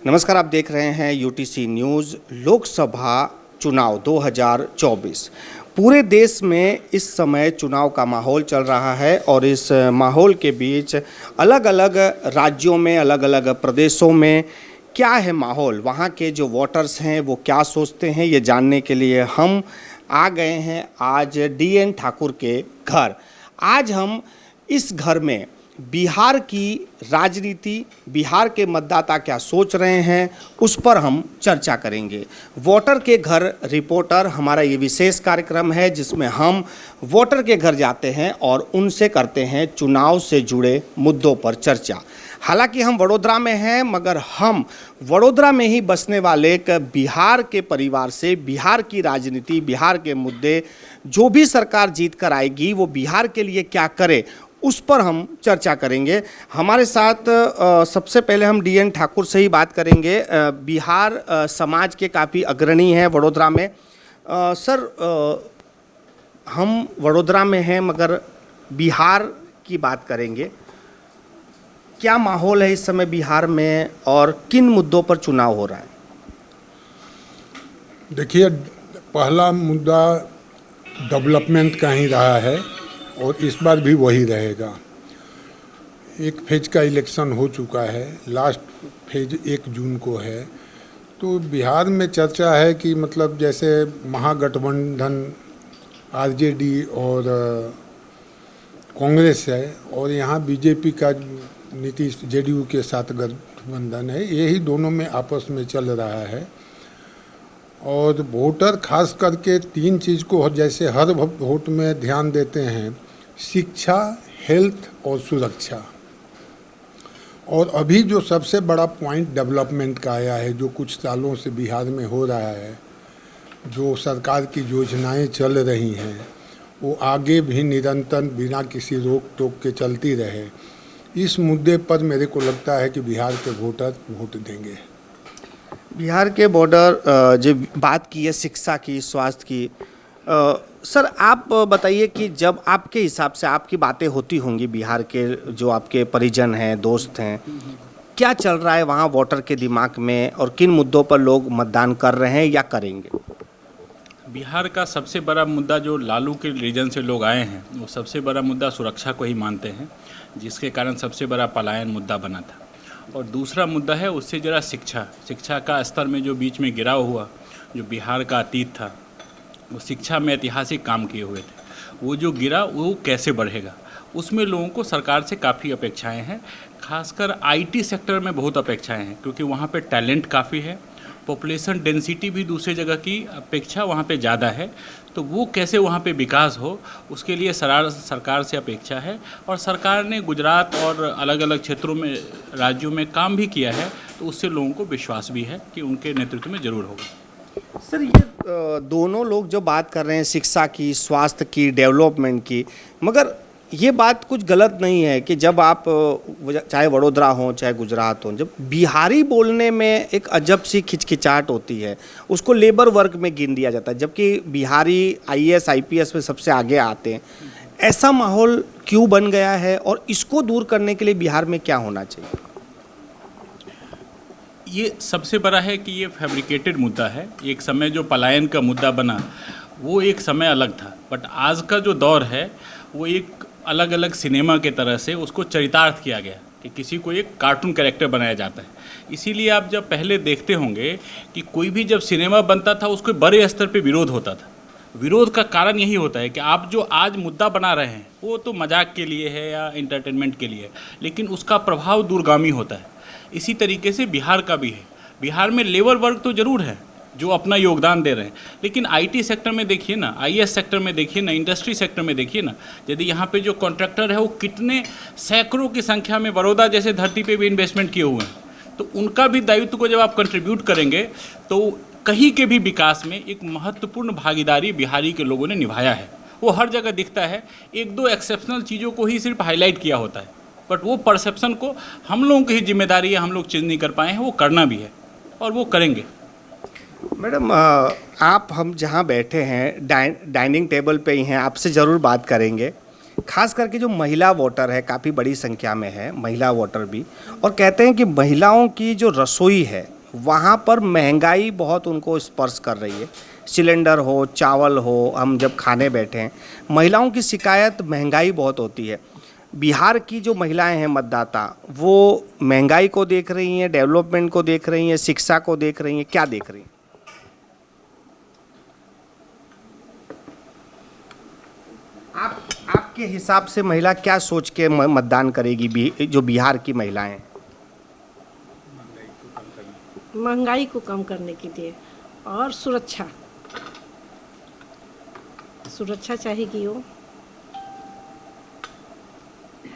नमस्कार, आप देख रहे हैं यूटीसी न्यूज़। लोकसभा चुनाव 2024 पूरे देश में इस समय चुनाव का माहौल चल रहा है और इस माहौल के बीच अलग अलग राज्यों में, अलग अलग प्रदेशों में क्या है माहौल, वहाँ के जो वोटर्स हैं वो क्या सोचते हैं, ये जानने के लिए हम आ गए हैं आज DN ठाकुर के घर। आज हम इस घर में बिहार की राजनीति, बिहार के मतदाता क्या सोच रहे हैं, उस पर हम चर्चा करेंगे। वोटर के घर रिपोर्टर हमारा ये विशेष कार्यक्रम है जिसमें हम वोटर के घर जाते हैं और उनसे करते हैं चुनाव से जुड़े मुद्दों पर चर्चा। हालांकि हम वडोदरा में हैं, मगर हम वडोदरा में ही बसने वाले एक बिहार के परिवार से बिहार की राजनीति, बिहार के मुद्दे, जो भी सरकार जीत कर आएगी वो बिहार के लिए क्या करे, उस पर हम चर्चा करेंगे। हमारे साथ सबसे पहले हम DN ठाकुर से ही बात करेंगे। बिहार समाज के काफ़ी अग्रणी हैं वडोदरा में। सर, हम वडोदरा में हैं मगर बिहार की बात करेंगे। क्या माहौल है इस समय बिहार में और किन मुद्दों पर चुनाव हो रहा है? देखिए, पहला मुद्दा डेवलपमेंट का ही रहा है और इस बार भी वही रहेगा। एक फेज का इलेक्शन हो चुका है, लास्ट फेज 1 जून को है। तो बिहार में चर्चा है कि मतलब जैसे महागठबंधन RJD और कांग्रेस है और यहाँ BJP का नीतीश JDU के साथ गठबंधन है, यही दोनों में आपस में चल रहा है। और वोटर खास करके 3 चीज़ को जैसे हर वोट में ध्यान देते हैं: शिक्षा, हेल्थ और सुरक्षा। और अभी जो सबसे बड़ा पॉइंट डेवलपमेंट का आया है, जो कुछ सालों से बिहार में हो रहा है, जो सरकार की योजनाएं चल रही हैं वो आगे भी निरंतर बिना किसी रोक टोक के चलती रहे। इस मुद्दे पर मेरे को लगता है कि बिहार के वोटर वोट देंगे। बिहार के बॉर्डर जो बात की है, शिक्षा की, स्वास्थ्य की, सर आप बताइए कि जब आपके हिसाब से आपकी बातें होती होंगी बिहार के जो आपके परिजन हैं, दोस्त हैं, क्या चल रहा है वहाँ वोटर के दिमाग में और किन मुद्दों पर लोग मतदान कर रहे हैं या करेंगे? बिहार का सबसे बड़ा मुद्दा जो लालू के रीजन से लोग आए हैं, वो सबसे बड़ा मुद्दा सुरक्षा को ही मानते हैं, जिसके कारण सबसे बड़ा पलायन मुद्दा बना था। और दूसरा मुद्दा है उससे ज़रा शिक्षा का स्तर में जो बीच में गिराव हुआ, जो बिहार का अतीत था, वो शिक्षा में ऐतिहासिक काम किए हुए थे, वो जो गिरा वो कैसे बढ़ेगा, उसमें लोगों को सरकार से काफ़ी अपेक्षाएं हैं। खासकर IT सेक्टर में बहुत अपेक्षाएं हैं, क्योंकि वहाँ पे टैलेंट काफ़ी है, पॉपुलेशन डेंसिटी भी दूसरी जगह की अपेक्षा वहाँ पे ज़्यादा है। तो वो कैसे वहाँ पे विकास हो, उसके लिए सरकार से अपेक्षा है। और सरकार ने गुजरात और अलग अलग क्षेत्रों में, राज्यों में काम भी किया है, तो उससे लोगों को विश्वास भी है कि उनके नेतृत्व में ज़रूर होगा। सर, ये दोनों लोग जो बात कर रहे हैं शिक्षा की, स्वास्थ्य की, डेवलपमेंट की, मगर ये बात कुछ गलत नहीं है कि जब आप चाहे वडोदरा हो चाहे गुजरात हो, जब बिहारी बोलने में एक अजब सी खिचखिचाहट होती है, उसको लेबर वर्ग में गिन दिया जाता है, जबकि बिहारी IAS IPS में सबसे आगे आते हैं। ऐसा माहौल क्यों बन गया है और इसको दूर करने के लिए बिहार में क्या होना चाहिए? ये सबसे बड़ा है कि ये फैब्रिकेटेड मुद्दा है। एक समय जो पलायन का मुद्दा बना वो एक समय अलग था, बट आज का जो दौर है वो एक अलग अलग सिनेमा के तरह से उसको चरितार्थ किया गया कि किसी को एक कार्टून कैरेक्टर बनाया जाता है। इसीलिए आप जब पहले देखते होंगे कि कोई भी जब सिनेमा बनता था उसको बड़े स्तर पे विरोध होता था। विरोध का कारण यही होता है कि आप जो आज मुद्दा बना रहे हैं वो तो मजाक के लिए है या इंटरटेनमेंट के लिए है, लेकिन उसका प्रभाव दूरगामी होता है। इसी तरीके से बिहार का भी है। बिहार में लेबर वर्ग तो ज़रूर है जो अपना योगदान दे रहे हैं, लेकिन IT सेक्टर में देखिए ना, IAS सेक्टर में देखिए ना, इंडस्ट्री सेक्टर में देखिए ना, यदि यहाँ पे जो कॉन्ट्रैक्टर है वो कितने सैकड़ों की संख्या में बड़ौदा जैसे धरती पे भी इन्वेस्टमेंट किए हुए हैं, तो उनका भी दायित्व को जब आप कंट्रीब्यूट करेंगे तो कहीं के भी विकास में एक महत्वपूर्ण भागीदारी बिहारी के लोगों ने निभाया है। वो हर जगह दिखता है। 1-2 एक्सेप्शनल चीज़ों को ही सिर्फ हाईलाइट किया होता है, बट वो परसेप्शन को हम लोगों की ही जिम्मेदारी है, हम लोग चेंज नहीं कर पाए हैं, वो करना भी है और वो करेंगे। मैडम, आप हम जहाँ बैठे हैं डाइनिंग टेबल पे ही हैं, आपसे ज़रूर बात करेंगे। खास करके जो महिला वोटर है, काफ़ी बड़ी संख्या में है महिला वोटर भी, और कहते हैं कि महिलाओं की जो रसोई है वहाँ पर महंगाई बहुत उनको स्पर्श कर रही है। सिलेंडर हो, चावल हो, हम जब खाने बैठे हैं, महिलाओं की शिकायत महंगाई बहुत होती है। बिहार की जो महिलाएं हैं मतदाता, वो महंगाई को देख रही हैं, डेवलपमेंट को देख रही हैं, शिक्षा को देख रही हैं, क्या देख रही हैं? आपके हिसाब से महिला क्या सोच के मतदान करेगी, जो बिहार की महिलाएं हैं? महंगाई को कम करने के लिए और सुरक्षा चाहेगी वो।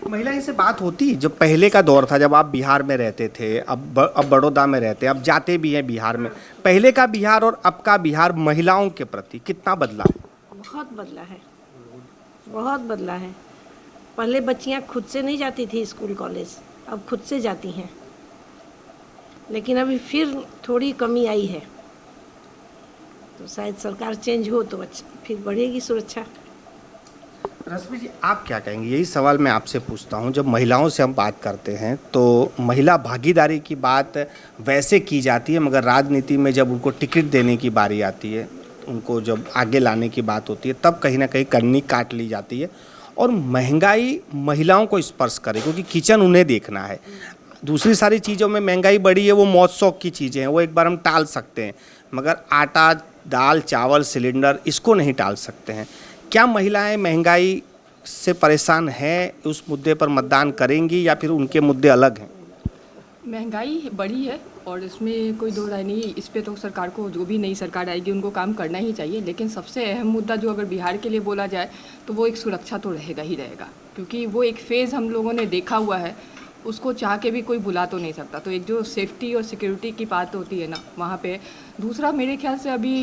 महिलाएं से बात होती, जब पहले का दौर था, जब आप बिहार में रहते थे, अब बड़ौदा में रहते हैं, अब जाते भी हैं बिहार में, पहले का बिहार और अब का बिहार महिलाओं के प्रति कितना बदला? बहुत बदला है, बहुत बदला है। पहले बच्चियां खुद से नहीं जाती थी स्कूल कॉलेज, अब खुद से जाती हैं, लेकिन अभी फिर थोड़ी कमी आई है। तो शायद सरकार चेंज हो तो फिर बढ़ेगी सुरक्षा। रश्मि जी, आप क्या कहेंगे? यही सवाल मैं आपसे पूछता हूं। जब महिलाओं से हम बात करते हैं तो महिला भागीदारी की बात वैसे की जाती है, मगर राजनीति में जब उनको टिकट देने की बारी आती है, उनको जब आगे लाने की बात होती है, तब कहीं ना कहीं कन्नी काट ली जाती है। और महंगाई महिलाओं को स्पर्श करे, क्योंकि किचन उन्हें देखना है। दूसरी सारी चीज़ों में महंगाई बढ़ी है, वो मौत शौक की चीज़ें हैं, वो एक बार हम टाल सकते हैं, मगर आटा, दाल, चावल, सिलेंडर, इसको नहीं टाल सकते हैं। क्या महिलाएं महंगाई से परेशान हैं, उस मुद्दे पर मतदान करेंगी या फिर उनके मुद्दे अलग हैं? महंगाई बढ़ी है और इसमें कोई दो राय नहीं। इस पे तो सरकार को, जो भी नई सरकार आएगी, उनको काम करना ही चाहिए। लेकिन सबसे अहम मुद्दा जो अगर बिहार के लिए बोला जाए तो वो एक सुरक्षा तो रहेगा ही रहेगा, क्योंकि वो एक फेज़ हम लोगों ने देखा हुआ है, उसको चाह के भी कोई बुला तो नहीं सकता। तो एक जो सेफ्टी और सिक्योरिटी की बात होती है ना, वहाँ पे। दूसरा, मेरे ख्याल से अभी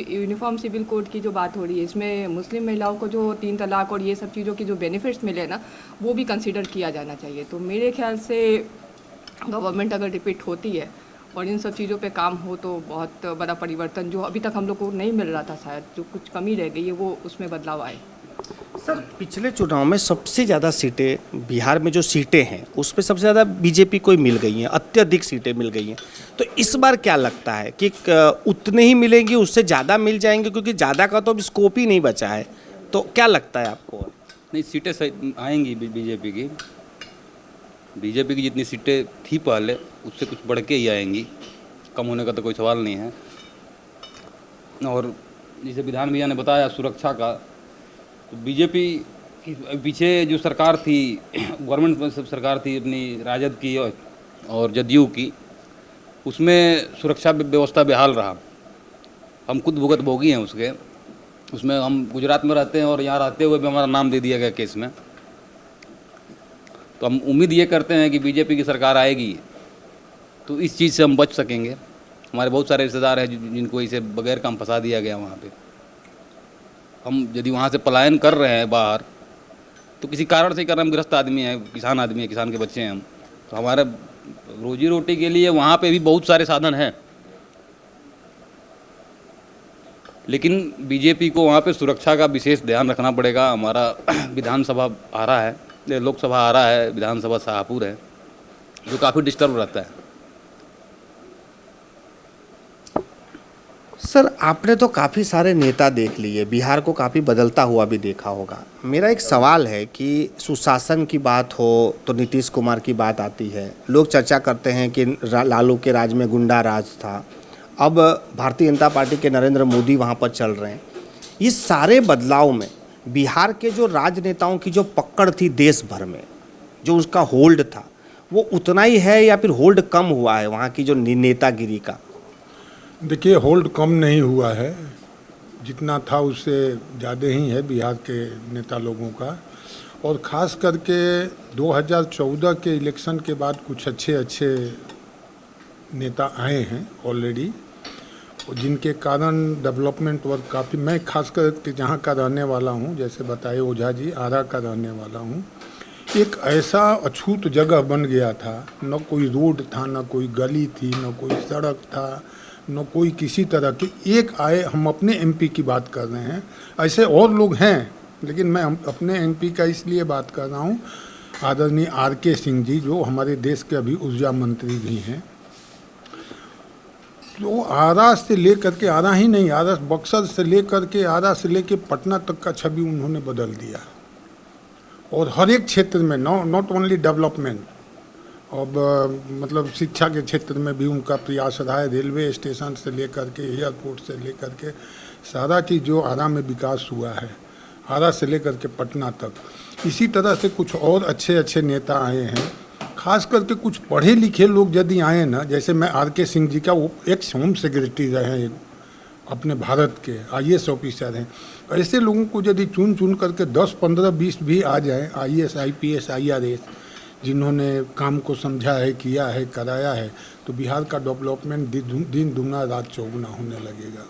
यूनिफॉर्म सिविल कोड की जो बात हो रही है, इसमें मुस्लिम महिलाओं को जो 3 तलाक और ये सब चीज़ों की जो बेनिफिट्स मिले ना, वो भी कंसिडर किया जाना चाहिए। तो मेरे ख्याल से गवर्नमेंट अगर रिपीट होती है और इन सब चीज़ों पे काम हो तो बहुत बड़ा परिवर्तन, जो अभी तक हम लोग को नहीं मिल रहा था, शायद जो कुछ कमी रह गई है, वो उसमें बदलाव आए। सर, पिछले चुनाव में सबसे ज़्यादा सीटें, बिहार में जो सीटें हैं उस पर सबसे ज़्यादा बीजेपी को ही मिल गई हैं, अत्यधिक सीटें मिल गई हैं। तो इस बार क्या लगता है कि उतने ही मिलेंगी, उससे ज़्यादा मिल जाएंगे, क्योंकि ज़्यादा का तो अब स्कोप ही नहीं बचा है? तो क्या लगता है आपको? नहीं, सीटें आएंगी बीजेपी की। बीजेपी की जितनी सीटें थी पहले, उससे कुछ बढ़ के ही आएंगी, कम होने का तो कोई सवाल नहीं है। और जैसे विधान भैया ने बताया सुरक्षा का, तो बीजेपी की पीछे जो सरकार थी, गवर्नमेंट सरकार थी अपनी, राजद की और जदयू की, उसमें सुरक्षा व्यवस्था बेहाल रहा। हम खुद भुगत भोगी हैं उसके। उसमें हम गुजरात में रहते हैं और यहाँ रहते हुए भी हमारा नाम दे दिया गया केस में। तो हम उम्मीद ये करते हैं कि बीजेपी की सरकार आएगी तो इस चीज़ से हम बच सकेंगे। हमारे बहुत सारे रिश्तेदार हैं जिनको इसे बगैर काम फंसा दिया गया वहाँ पे। हम यदि वहाँ से पलायन कर रहे हैं बाहर, तो किसी कारण से कर रहे हैं। हम गृहस्थ आदमी हैं, किसान आदमी हैं, किसान के बच्चे हैं हम, तो हमारे रोजी रोटी के लिए वहाँ पे भी बहुत सारे साधन हैं। लेकिन बीजेपी को वहाँ पे सुरक्षा का विशेष ध्यान रखना पड़ेगा। हमारा विधानसभा आ रहा है, लोकसभा आ रहा है, विधानसभा शाहपुर है, जो काफ़ी डिस्टर्ब रहता है। सर, आपने तो काफ़ी सारे नेता देख लिए, बिहार को काफ़ी बदलता हुआ भी देखा होगा। मेरा एक सवाल है कि सुशासन की बात हो तो नीतीश कुमार की बात आती है। लोग चर्चा करते हैं कि लालू के राज में गुंडा राज था, अब भारतीय जनता पार्टी के नरेंद्र मोदी वहाँ पर चल रहे हैं। इस सारे बदलाव में बिहार के जो राजनेताओं की जो पकड़ थी देश भर में, जो उसका होल्ड था, वो उतना ही है या फिर होल्ड कम हुआ है वहाँ की जो नेतागिरी का? देखिए, होल्ड कम नहीं हुआ है, जितना था उससे ज़्यादा ही है बिहार के नेता लोगों का। और ख़ास करके 2014 के इलेक्शन के बाद कुछ अच्छे नेता आए हैं ऑलरेडी, जिनके कारण डेवलपमेंट वर्क काफ़ी। मैं खास करके जहाँ का रहने वाला हूँ, जैसे बताए ओझा जी, आरा का रहने वाला हूँ। एक ऐसा अछूत जगह बन गया था, न कोई रोड था, न कोई गली थी, न कोई सड़क था, न कोई किसी तरह की। एक आए, हम अपने एमपी की बात कर रहे हैं, ऐसे और लोग हैं, लेकिन मैं अपने एमपी का इसलिए बात कर रहा हूँ, आदरणीय RK सिंह जी, जो हमारे देश के अभी ऊर्जा मंत्री भी हैं। तो आरा से लेकर के, आरा ही नहीं, आरा बक्सर से लेकर के, आरा से लेकर पटना तक का छवि उन्होंने बदल दिया। और हर एक क्षेत्र में, नॉट ओनली डेवलपमेंट, अब मतलब शिक्षा के क्षेत्र में भी उनका प्रयास रहा है। रेलवे स्टेशन से लेकर के, एयरपोर्ट से लेकर के, सारा चीज़ जो आरा में विकास हुआ है, आरा से लेकर के पटना तक। इसी तरह से कुछ और अच्छे अच्छे नेता आए हैं, खास करके कुछ पढ़े लिखे लोग यदि आए ना, जैसे मैं RK सिंह जी का, वो एक्स होम सेक्रेटरी रहे हैं अपने भारत के, IAS ऑफिसर हैं। ऐसे लोगों को यदि चुन चुन करके 10, 15, 20 भी आ जाए, IAS, IPS, IRS, जिन्होंने काम को समझा है, किया है, कराया है, तो बिहार का डेवलपमेंट दिन दुगना रात चौगुना होने लगेगा।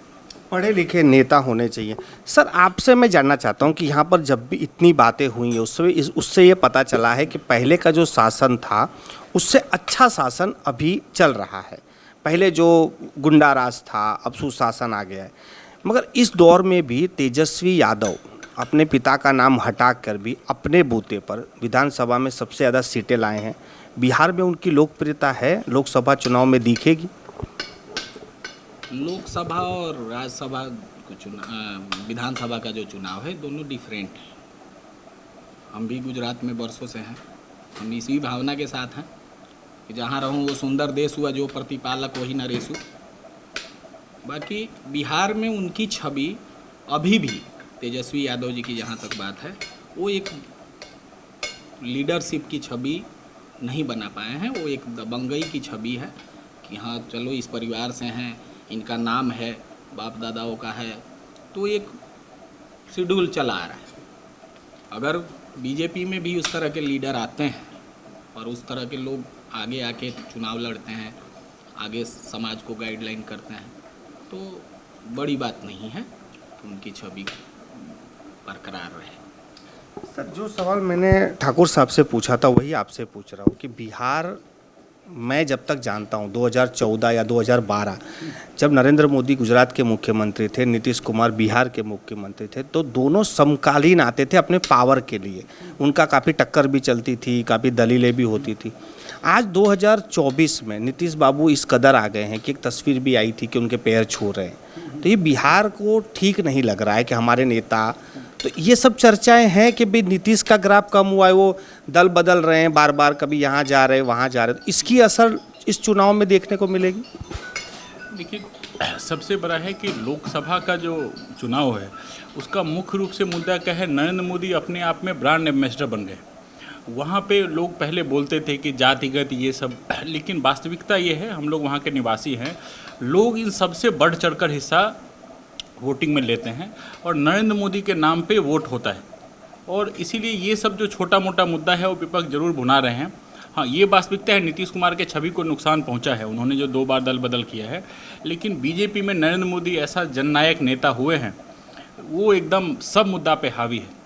पढ़े लिखे नेता होने चाहिए। सर, आपसे मैं जानना चाहता हूं कि यहाँ पर जब भी इतनी बातें हुई हैं उससे ये पता चला है कि पहले का जो शासन था उससे अच्छा शासन अभी चल रहा है। पहले जो गुंडा राज था, अब सुशासन आ गया है। मगर इस दौर में भी तेजस्वी यादव अपने पिता का नाम हटा कर भी अपने बूते पर विधानसभा में सबसे ज़्यादा सीटें लाए हैं। बिहार में उनकी लोकप्रियता है, लोकसभा चुनाव में दिखेगी? लोकसभा और राज्यसभा विधानसभा का जो चुनाव है, दोनों डिफरेंट है। हम भी गुजरात में बरसों से हैं, हम इसी भावना के साथ हैं कि जहाँ रहूँ वो सुंदर देश हुआ, जो प्रतिपालक वही नरेशु। बाकी बिहार में उनकी छवि अभी भी, तेजस्वी यादव जी की जहाँ तक बात है, वो एक लीडरशिप की छवि नहीं बना पाए हैं। वो एक दबंगई की छवि है कि हाँ चलो इस परिवार से हैं, इनका नाम है, बाप दादाओं का है, तो एक शेड्यूल चला आ रहा है। अगर बीजेपी में भी उस तरह के लीडर आते हैं और उस तरह के लोग आगे आके चुनाव लड़ते हैं, आगे समाज को गाइडलाइन करते हैं, तो बड़ी बात नहीं है, उनकी छवि बरकरार रहे। सर, जो सवाल मैंने ठाकुर साहब से पूछा था वही आपसे पूछ रहा हूँ कि बिहार, मैं जब तक जानता हूँ 2014 या 2012 जब नरेंद्र मोदी गुजरात के मुख्यमंत्री थे, नीतीश कुमार बिहार के मुख्यमंत्री थे, तो दोनों समकालीन आते थे अपने पावर के लिए। उनका काफ़ी टक्कर भी चलती थी, काफ़ी दलीलें भी होती थी। आज 2024 में नीतीश बाबू इस कदर आ गए हैं कि एक तस्वीर भी आई थी कि उनके पैर छू रहे हैं। तो ये बिहार को ठीक नहीं लग रहा है कि हमारे नेता, तो ये सब चर्चाएं हैं कि भाई नीतीश का ग्राफ कम हुआ है, वो दल बदल रहे हैं बार बार, कभी यहाँ जा रहे हैं वहाँ जा रहे हैं, तो इसकी असर इस चुनाव में देखने को मिलेगी? देखिए, सबसे बड़ा है कि लोकसभा का जो चुनाव है उसका मुख्य रूप से मुद्दा क्या है, नरेंद्र मोदी अपने आप में ब्रांड एम्बेसडर बन गए। वहाँ पे लोग पहले बोलते थे कि जातिगत ये सब, लेकिन वास्तविकता ये है, हम लोग वहाँ के निवासी हैं, लोग इन सबसे बढ़ चढ़कर हिस्सा वोटिंग में लेते हैं और नरेंद्र मोदी के नाम पे वोट होता है। और इसीलिए ये सब जो छोटा मोटा मुद्दा है वो विपक्ष जरूर भुना रहे हैं। हाँ, ये वास्तविकता है, नीतीश कुमार के छवि को नुकसान पहुंचा है, उन्होंने जो 2 बार दल बदल किया है। लेकिन बीजेपी में नरेंद्र मोदी ऐसा जननायक नेता हुए हैं, वो एकदम सब मुद्दा पे हावी है।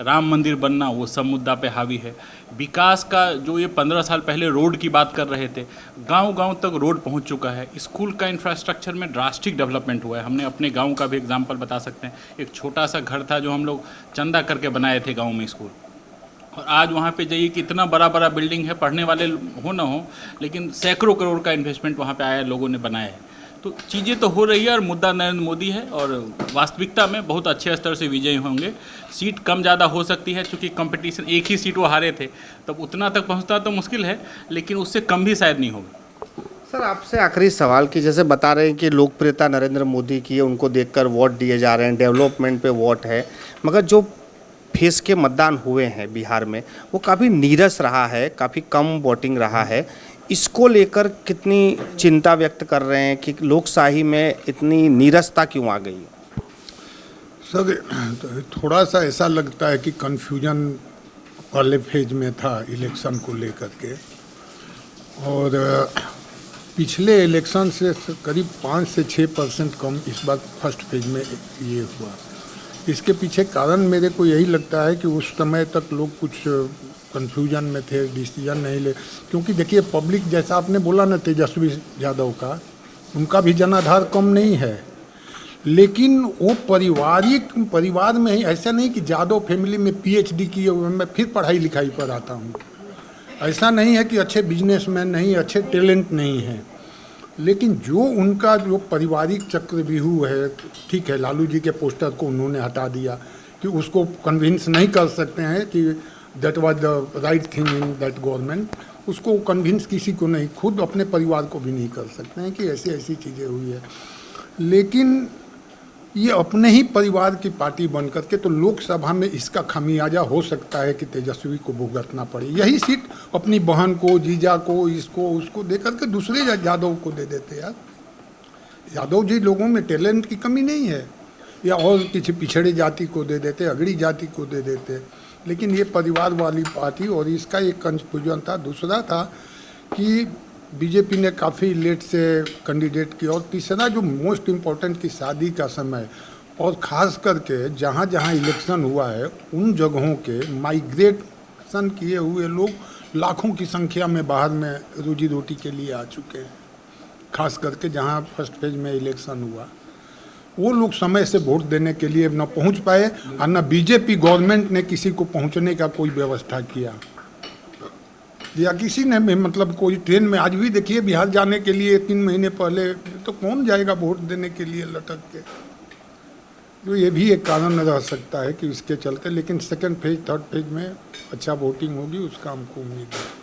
राम मंदिर बनना, वो सब मुद्दा पे हावी है। विकास का जो ये 15 साल पहले रोड की बात कर रहे थे, गांव-गांव तक रोड पहुंच चुका है। स्कूल का इंफ्रास्ट्रक्चर में ड्रास्टिक डेवलपमेंट हुआ है। हमने अपने गांव का भी एग्जांपल बता सकते हैं। एक छोटा सा घर था जो हम लोग चंदा करके बनाए थे गांव में स्कूल, और आज वहाँ पे जाइए कि इतना बड़ा बड़ा बिल्डिंग है, पढ़ने वाले हो ना हो, लेकिन सैकड़ों करोड़ का इन्वेस्टमेंट वहाँ पे आया, लोगों ने बनाया है। तो चीज़ें तो हो रही है और मुद्दा नरेंद्र मोदी है, और वास्तविकता में बहुत अच्छे स्तर से विजयी होंगे। सीट कम ज़्यादा हो सकती है, क्योंकि कंपटीशन, एक ही सीट वो हारे थे, तब उतना तक पहुंचना तो मुश्किल है, लेकिन उससे कम भी शायद नहीं होगा। सर, आपसे आखिरी सवाल कि जैसे बता रहे हैं कि लोकप्रियता नरेंद्र मोदी की है, उनको देखकर वोट दिए जा रहे हैं, डेवलपमेंट पे वोट है, मगर जो फेस के मतदान हुए हैं बिहार में वो काफ़ी नीरस रहा है, काफ़ी कम वोटिंग रहा है। इसको लेकर कितनी चिंता व्यक्त कर रहे हैं कि लोकशाही में इतनी नीरसता क्यों आ गई? सर, थोड़ा सा ऐसा लगता है कि कन्फ्यूजन पहले फेज में था इलेक्शन को लेकर के, और पिछले इलेक्शन से करीब 5 से 6% कम इस बार फर्स्ट फेज में ये हुआ। इसके पीछे कारण मेरे को यही लगता है कि उस समय तक लोग कुछ कन्फ्यूजन में थे, डिसीजन नहीं ले, क्योंकि देखिए पब्लिक, जैसा आपने बोला ना तेजस्वी यादव का, उनका भी जनाधार कम नहीं है, लेकिन वो परिवार में ही, ऐसा नहीं कि यादव फैमिली में PhD किए हुए मैं फिर पढ़ाई लिखाई पर आता हूँ, ऐसा नहीं है कि अच्छे बिजनेसमैन नहीं, अच्छे टैलेंट नहीं हैं, लेकिन जो उनका जो पारिवारिक चक्रव्यूह है, ठीक है, लालू जी के पोस्टर को उन्होंने हटा दिया कि उसको कन्विंस नहीं कर सकते हैं कि that was the right thing in that government, उसको कन्विंस किसी को नहीं, खुद अपने परिवार को भी नहीं कर सकते हैं कि ऐसी ऐसी चीज़ें हुई है। लेकिन ये अपने ही परिवार की पार्टी बन करके, तो लोकसभा में इसका खामियाजा हो सकता है कि तेजस्वी को भुगतना पड़े। यही सीट अपनी बहन को, जीजा को, इसको उसको दे करके दूसरे यादव को दे देते यार। यादव जी लोगों में टैलेंट की कमी नहीं है, या और किसी पिछड़े जाति को दे देते, अगड़ी जाति को दे देते, लेकिन ये परिवार वाली पार्टी, और इसका एक कंफ्यूजन था। दूसरा था कि बीजेपी ने काफ़ी लेट से कैंडिडेट किया, और तीसरा जो मोस्ट इम्पोर्टेंट की शादी का समय, और ख़ास करके जहाँ जहाँ इलेक्शन हुआ है उन जगहों के माइग्रेशन किए हुए लोग लाखों की संख्या में बाहर में रोजी रोटी के लिए आ चुके हैं। खास करके जहाँ फर्स्ट फेज में इलेक्शन हुआ, वो लोग समय से वोट देने के लिए न पहुँच पाए, और न बीजेपी गवर्नमेंट ने किसी को पहुँचने का कोई व्यवस्था किया, या किसी ने मतलब कोई ट्रेन में, आज भी देखिए बिहार जाने के लिए 3 महीने पहले तो कौन जाएगा वोट देने के लिए लटक के। तो ये भी एक कारण रह सकता है कि इसके चलते, लेकिन सेकंड फेज थर्ड फेज में अच्छा वोटिंग होगी, उसका हमको उम्मीद है।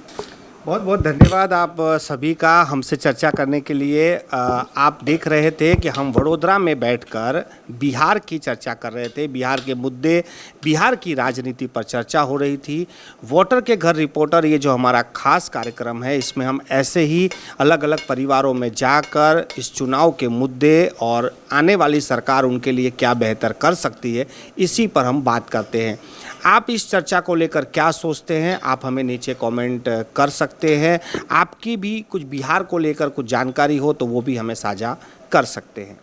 बहुत बहुत धन्यवाद आप सभी का हमसे चर्चा करने के लिए। आप देख रहे थे कि हम वडोदरा में बैठकर बिहार की चर्चा कर रहे थे, बिहार के मुद्दे, बिहार की राजनीति पर चर्चा हो रही थी। वोटर के घर रिपोर्टर, ये जो हमारा खास कार्यक्रम है, इसमें हम ऐसे ही अलग अलग परिवारों में जाकर इस चुनाव के मुद्दे और आने वाली सरकार उनके लिए क्या बेहतर कर सकती है, इसी पर हम बात करते हैं। आप इस चर्चा को लेकर क्या सोचते हैं, आप हमें नीचे कमेंट कर सकते हैं। आपकी भी कुछ बिहार को लेकर कुछ जानकारी हो तो वो भी हमें साझा कर सकते हैं।